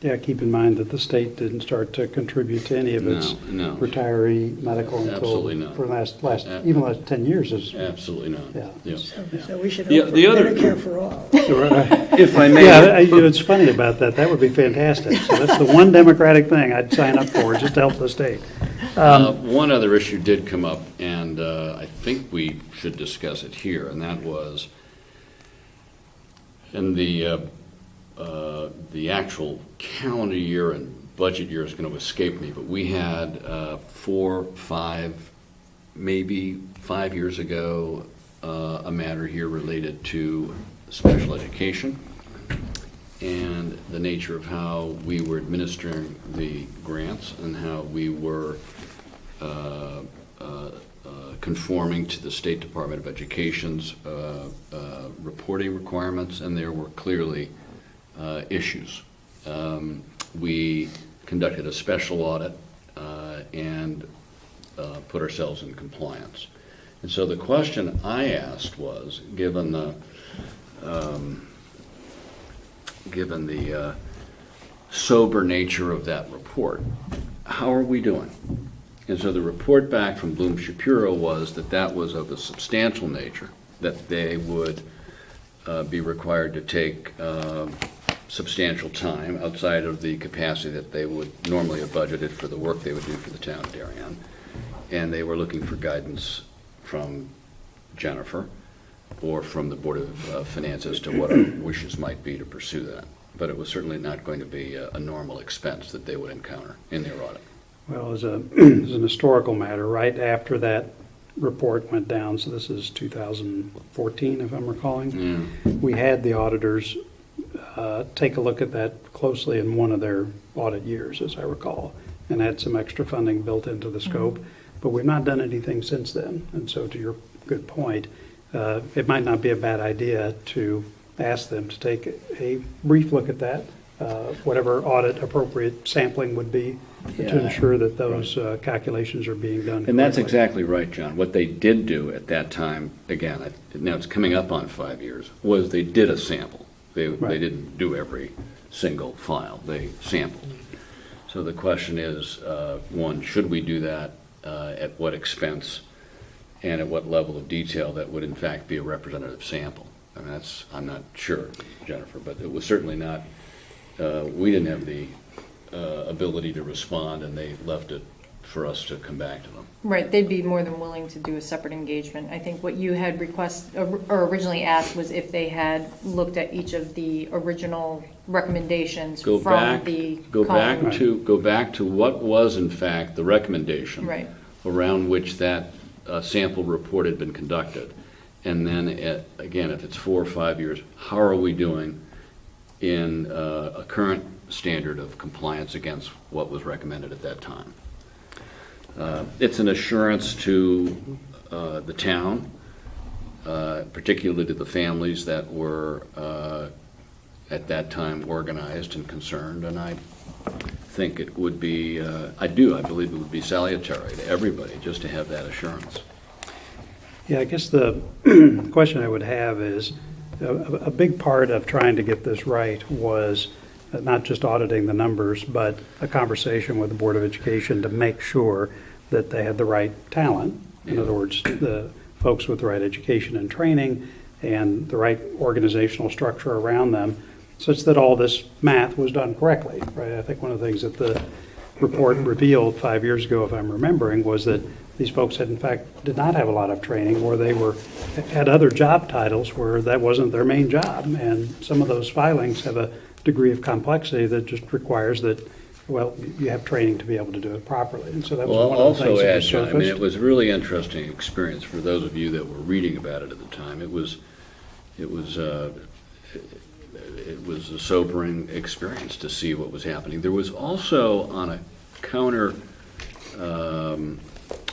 Yeah, keep in mind that the state didn't start to contribute to any of its No. retiree medical until Absolutely not. for the last 10 years is. Absolutely not. Yeah. Yeah. so we should The- hope for the other- Medicare for all. If I may. Yeah, it's funny about that. That would be fantastic. So that's the one democratic thing I'd sign up for, just to help the state. One other issue did come up, and I think we should discuss it here, and that was in the actual calendar year and budget year is going to escape me, but we had 4, 5, maybe 5 years ago, a matter here related to special education and the nature of how we were administering the grants and how we were conforming to the State Department of Education's reporting requirements, and there were clearly issues. We conducted a special audit and put ourselves in compliance. And so the question I asked was, given the sober nature of that report, how are we doing? And so the report back from Bloom Shapiro was that that was of a substantial nature, that they would be required to take substantial time outside of the capacity that they would normally have budgeted for the work they would do for the town of Darien. And they were looking for guidance from Jennifer or from the Board of Finance as to what our wishes might be to pursue that. But it was certainly not going to be a normal expense that they would encounter in their audit. Well, as an historical matter, right after that report went down, so this is 2014, if I'm recalling, we had the auditors take a look at that closely in one of their audit years, as I recall. and had some extra funding built into the scope, but we've not done anything since then. And so to your good point, it might not be a bad idea to ask them to take a brief look at that, whatever audit appropriate sampling would be, to Yeah. ensure that those calculations are being done And that's correctly. exactly right, John. What they did do at that time, again, now it's coming up on 5 years, was they did a sample. They Right. didn't do every single file, they sampled. So the question is, one, should we do that, at what expense, and at what level of detail that would in fact be a representative sample? I mean, I'm not sure, Jennifer, but it was certainly not, we didn't have the ability to respond, and they left it for us to come back to them. Right, they'd be more than willing to do a separate engagement. I think what you had or originally asked was if they had looked at each of the original recommendations Go from back, the go back code. to what was in fact the recommendation. Right. Around which that sample report had been conducted. And then, again, if it's 4 or 5 years, how are we doing in a current standard of compliance against what was recommended at that time? It's an assurance to the town, particularly to the families that were at that time organized and concerned, and I think it would be, I believe it would be salutary to everybody just to have that assurance. Yeah, I guess the question I would have is, a big part of trying to get this right was not just auditing the numbers, but a conversation with the Board of Education to make sure that they had the right talent. In other words, the folks with the right education and training and the right organizational structure around them, such that all this math was done correctly, right? I think one of the things that the report revealed 5 years ago, if I'm remembering, was that these folks had in fact did not have a lot of training, or they had other job titles where that wasn't their main job. And some of those filings have a degree of complexity that just requires that, well, you have training to be able to do it properly. And so that was Well, one I'll of the things also that add, was John, I mean, it surfaced. was a really interesting experience for those of you that were reading about it at the time. It was a sobering experience to see what was happening. There was also, on a counter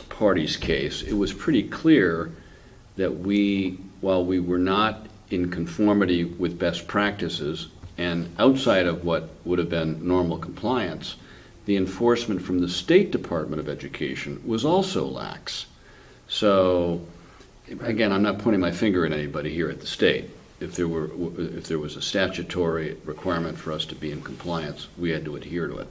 party's case, it was pretty clear that while we were not in conformity with best practices and outside of what would have been normal compliance, the enforcement from the State Department of Education was also lax. So, again, I'm not pointing my finger at anybody here at the state. If there was a statutory requirement for us to be in compliance, we had to adhere to it.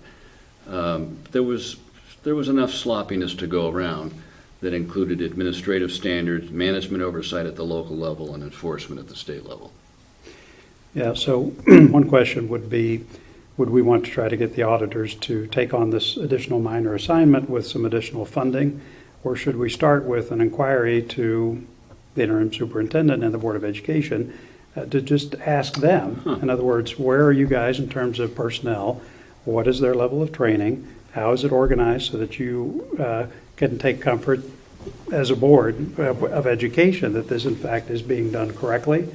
There was enough sloppiness to go around that included administrative standards, management oversight at the local level, and enforcement at the state level. Yeah, so one question would be, would we want to try to get the auditors to take on this additional minor assignment with some additional funding? Or should we start with an inquiry to the interim superintendent and the Board of Education to just ask them? In other words, where are you guys in terms of personnel? What is their level of training? How is it organized so that you can take comfort as a board of education that this in fact is being done correctly?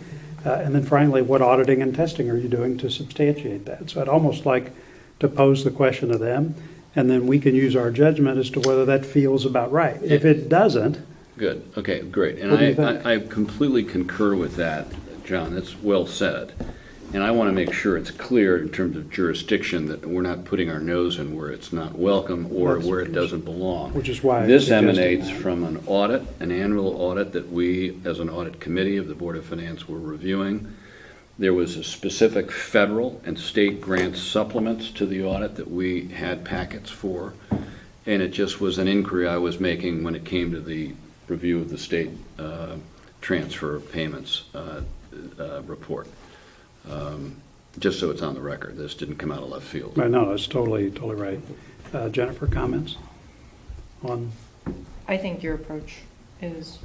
And then finally, what auditing and testing are you doing to substantiate that? So I'd almost like to pose the question to them, and then we can use our judgment as to whether that feels about right. If it doesn't. Good, okay, great. And What do you think? I completely concur with that, John. That's well said. And I want to make sure it's clear in terms of jurisdiction that we're not putting our nose in where it's not welcome or where it doesn't belong. Which is why I This suggested emanates that. from an audit, an annual audit that we, as an audit committee of the Board of Finance, were reviewing. There was a specific federal and state grant supplements to the audit that we had packets for. And it just was an inquiry I was making when it came to the review of the state transfer payments report. Just so it's on the record, this didn't come out of left field. Right, no, that's totally right. Jennifer, comments on? I think your approach is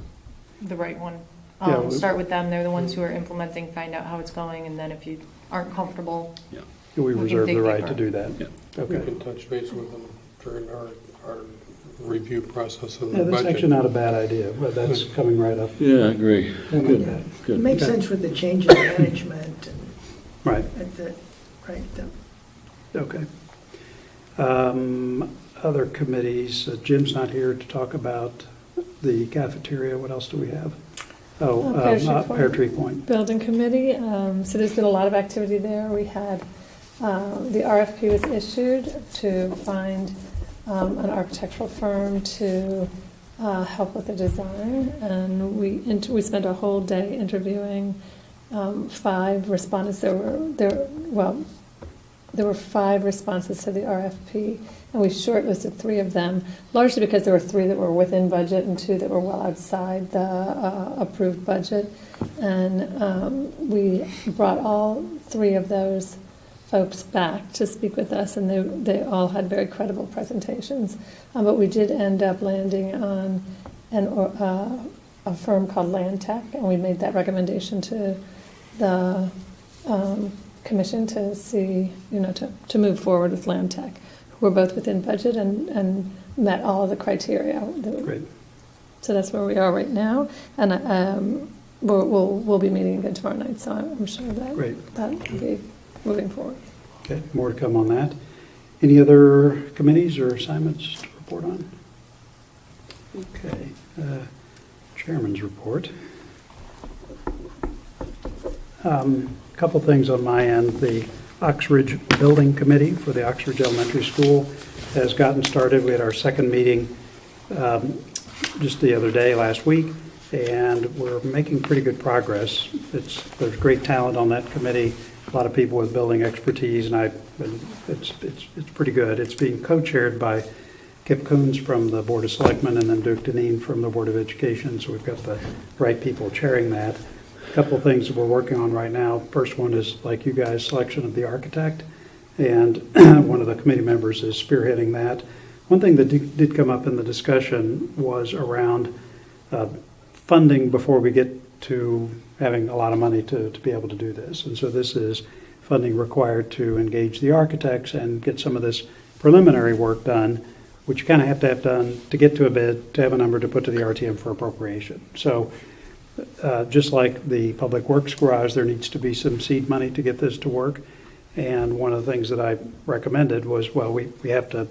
the right one. Yeah, we- Start with them, they're the ones who are implementing, find out how it's going, and then if you aren't comfortable, Yeah. We can reserve dig the right deeper. to do that? Yeah. We Okay. can touch base with them during our review process of Yeah, the that's budget. actually not a bad idea, but that's coming right up. Yeah, I agree. We'll make that. It Good. makes Okay. sense with the change in management and Right. at the, right, Okay. other committees. Jim's not here to talk about the cafeteria. What else do we have? Oh, Pear Tree Point. Building Committee, so there's been a lot of activity there. We had, the RFP was issued to find an architectural firm to help with the design, and we spent a whole day interviewing 5 respondents. There were 5 responses to the RFP, and we shortlisted 3 of them, largely because there were 3 that were within budget and 2 that were well outside the approved budget. And we brought all 3 of those folks back to speak with us, and they all had very credible presentations. But we did end up landing on a firm called Land Tech, and we made that recommendation to the commission to see, to move forward with Land Tech, who were both within budget and met all of the criteria. Great. So that's where we are right now, and we'll be meeting again tomorrow night. So I'm sure that that will be moving forward. Okay, more to come on that. Any other committees or assignments to report on? Okay, Chairman's report. Couple things on my end. The Oxbridge Building Committee for the Oxbridge Elementary School has gotten started. We had our second meeting just the other day, last week, and we're making pretty good progress. There's great talent on that committee, a lot of people with building expertise, and it's pretty good. It's being co-chaired by Kip Coons from the Board of Selectmen and then Duke Deneen from the Board of Education, so we've got the right people chairing that. A couple of things that we're working on right now. First one is, like you guys, selection of the architect, and one of the committee members is spearheading that. One thing that did come up in the discussion was around funding before we get to having a lot of money to be able to do this. And so this is funding required to engage the architects and get some of this preliminary work done, which you kind of have done to get to a bid, to have a number to put to the RTM for appropriation. So just like the Public Works Garage, there needs to be some seed money to get this to work. And one of the things that I recommended was, well, we have to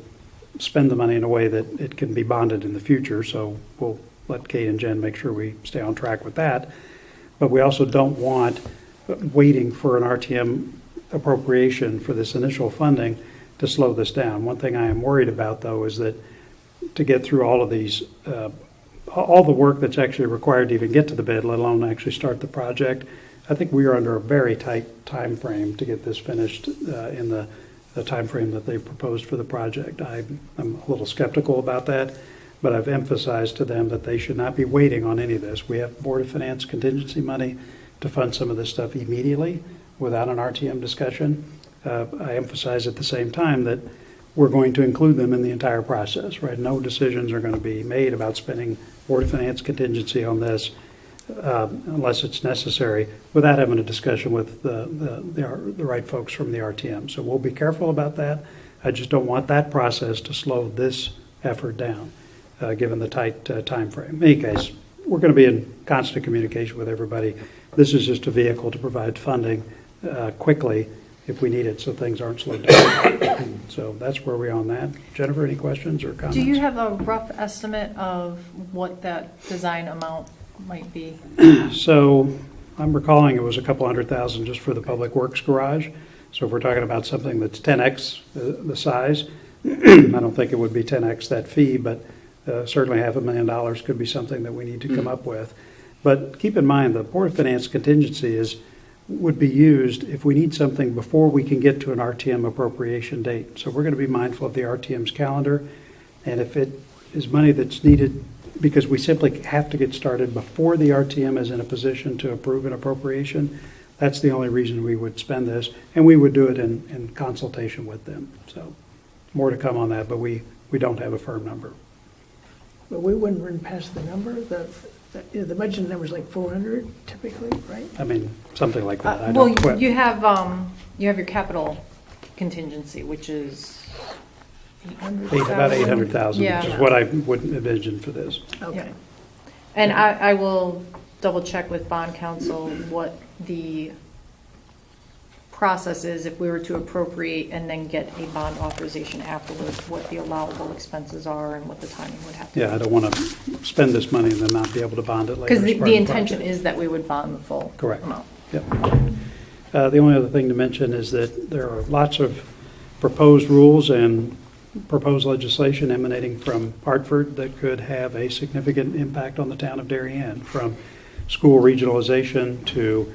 spend the money in a way that it can be bonded in the future. So we'll let Kate and Jen make sure we stay on track with that. But we also don't want waiting for an RTM appropriation for this initial funding to slow this down. One thing I am worried about, though, is that to get through all of these, all the work that's actually required to even get to the bid, let alone actually start the project, I think we are under a very tight time frame to get this finished in the time frame that they proposed for the project. I'm a little skeptical about that, but I've emphasized to them that they should not be waiting on any of this. We have Board of Finance contingency money to fund some of this stuff immediately without an RTM discussion. I emphasize at the same time that we're going to include them in the entire process, right? No decisions are going to be made about spending Board of Finance contingency on this unless it's necessary, without having a discussion with the right folks from the RTM. So we'll be careful about that. I just don't want that process to slow this effort down, given the tight time frame. In any case, we're going to be in constant communication with everybody. This is just a vehicle to provide funding quickly if we need it, so things aren't slowed down. So that's where we are on that. Jennifer, any questions or comments? Do you have a rough estimate of what that design amount might be? So I'm recalling it was a couple $100,000 just for the Public Works Garage. So if we're talking about something that's 10x the size, I don't think it would be 10x that fee, but certainly $500,000 could be something that we need to come up with. But keep in mind, the Board of Finance contingency would be used if we need something before we can get to an RTM appropriation date. So we're going to be mindful of the RTM's calendar, and if it is money that's needed because we simply have to get started before the RTM is in a position to approve an appropriation, that's the only reason we would spend this, and we would do it in consultation with them. So more to come on that, but we don't have a firm number. But we wouldn't run past the number. The budget number is like 400 typically, right? I mean, something like that. I Well, don't quit. you have your capital contingency, which is 800,000. About 800,000, Yeah. which is what I would envision for this. Okay. Yeah. And I will double check with bond counsel what the process is if we were to appropriate and then get a bond authorization afterwards, what the allowable expenses are and what the timing would have to be. Yeah, I don't want to spend this money and then not be able to bond it later. Because as part the of intention project. is that we would bond the full Correct. amount. Yep. The only other thing to mention is that there are lots of proposed rules and proposed legislation emanating from Hartford that could have a significant impact on the town of Darien, from school regionalization to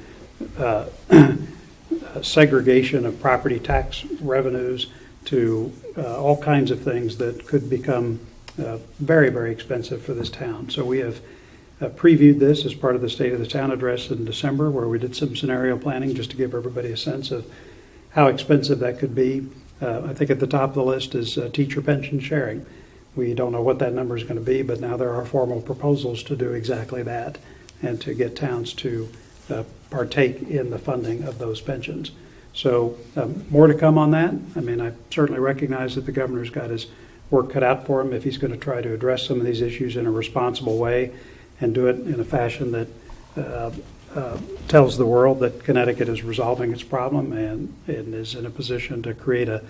segregation of property tax revenues to all kinds of things that could become very, very expensive for this town. So we have previewed this as part of the State of the Town address in December, where we did some scenario planning just to give everybody a sense of how expensive that could be. I think at the top of the list is teacher pension sharing. We don't know what that number is going to be, but now there are formal proposals to do exactly that and to get towns to partake in the funding of those pensions. So more to come on that. I mean, I certainly recognize that the governor's got his work cut out for him if he's going to try to address some of these issues in a responsible way and do it in a fashion that tells the world that Connecticut is resolving its problem and is in a position to create an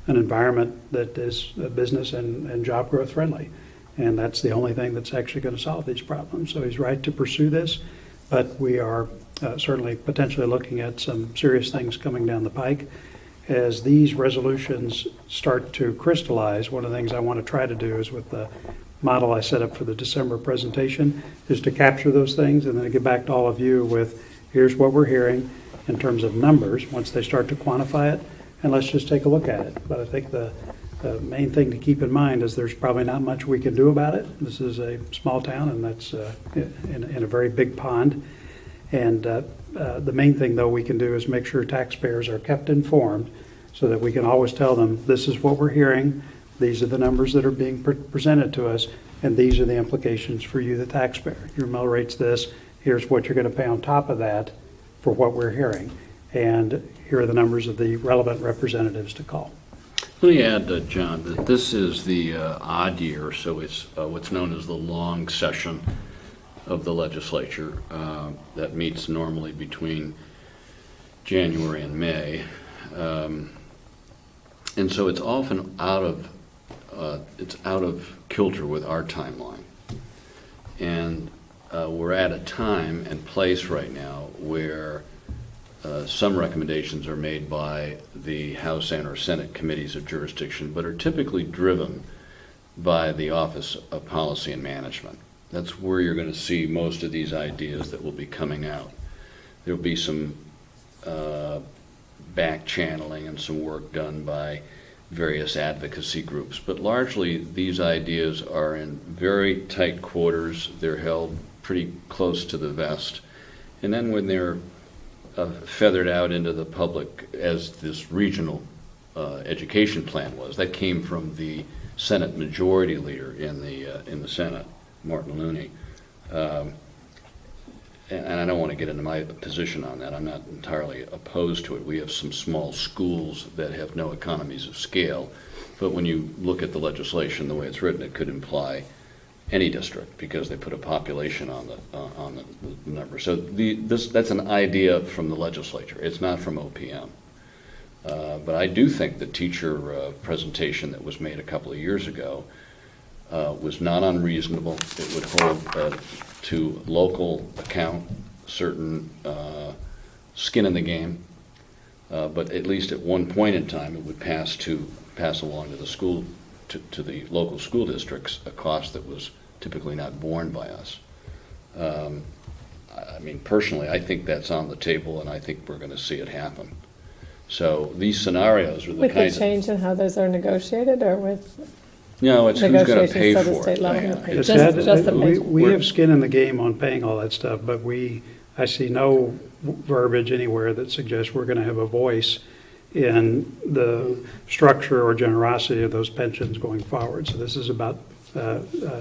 environment that is business and job growth friendly. And that's the only thing that's actually going to solve these problems. So he's right to pursue this, but we are certainly potentially looking at some serious things coming down the pike. As these resolutions start to crystallize, one of the things I want to try to do is with the model I set up for the December presentation is to capture those things and then get back to all of you with here's what we're hearing in terms of numbers once they start to quantify it, and let's just take a look at it. But I think the main thing to keep in mind is there's probably not much we can do about it. This is a small town, and that's in a very big pond. And the main thing, though, we can do is make sure taxpayers are kept informed so that we can always tell them, this is what we're hearing, these are the numbers that are being presented to us, and these are the implications for you, the taxpayer. Your mill rate's this, here's what you're going to pay on top of that for what we're hearing. And here are the numbers of the relevant representatives to call. Let me add, John, that this is the odd year, so it's what's known as the long session of the legislature that meets normally between January and May. And so it's often out of kilter with our timeline. And we're at a time and place right now where some recommendations are made by the House and or Senate committees of jurisdiction, but are typically driven by the Office of Policy and Management. That's where you're going to see most of these ideas that will be coming out. There'll be some back channeling and some work done by various advocacy groups, but largely these ideas are in very tight quarters. They're held pretty close to the vest, and then when they're feathered out into the public, as this regional education plan was, that came from the Senate Majority Leader in the Senate, Martin Looney. And I don't want to get into my position on that. I'm not entirely opposed to it. We have some small schools that have no economies of scale, but when you look at the legislation, the way it's written, it could imply any district because they put a population on the number. So that's an idea from the legislature. It's not from OPM. But I do think the teacher presentation that was made a couple of years ago was not unreasonable. It would hold to local account certain skin in the game, but at least at one point in time, it would pass along to the school, to the local school districts, a cost that was typically not borne by us. I mean, personally, I think that's on the table, and I think we're going to see it happen. So these scenarios are the With the kinds of... change in how those are negotiated, or with No, it's who's going to negotiations pay at for the state it. level? Yeah. It's Just the pay. we have skin in the game on paying all that stuff, but I see no verbiage anywhere that suggests we're going to have a voice in the structure or generosity of those pensions going forward. So this is about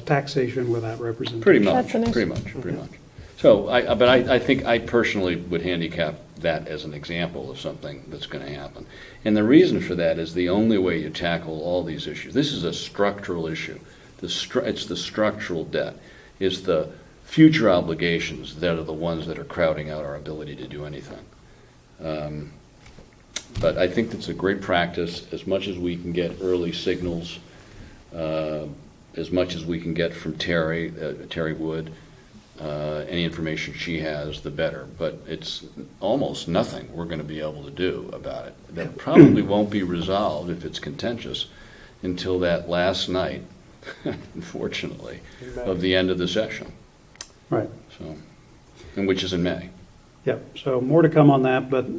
taxation without representation. Pretty much, That's an issue. pretty much. So, I think I personally would handicap that as an example of something that's going to happen. And the reason for that is the only way you tackle all these issues. This is a structural issue. It's the structural debt. It's the future obligations that are the ones that are crowding out our ability to do anything. But I think that's a great practice, as much as we can get early signals, as much as we can get from Terry Wood, any information she has, the better. But it's almost nothing we're going to be able to do about it. That probably won't be resolved, if it's contentious, until that last night, unfortunately, of the end of the session. Right. So, and which is in May. Yep, so more to come on that, but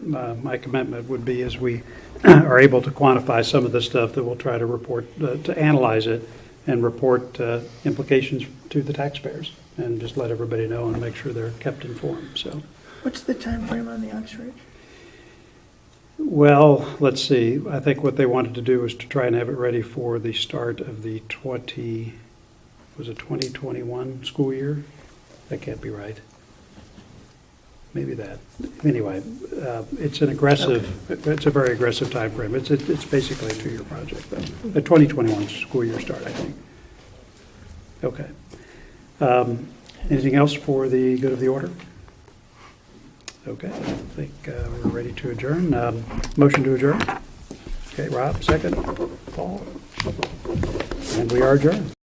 my commitment would be, as we are able to quantify some of this stuff, that we'll try to report, to analyze it and report implications to the taxpayers, and just let everybody know and make sure they're kept informed, so. What's the time frame on the Oxford? Well, let's see, I think what they wanted to do was to try and have it ready for the start of the 2021 school year? That can't be right. Maybe that. Anyway, it's an aggressive, it's a very aggressive timeframe. It's basically a 2-year project, though. The 2021 school year start, I think. Okay. Anything else for the good of the order? Okay, I think we're ready to adjourn. Motion to adjourn? Okay, Rob, second. Paul? And we are adjourned.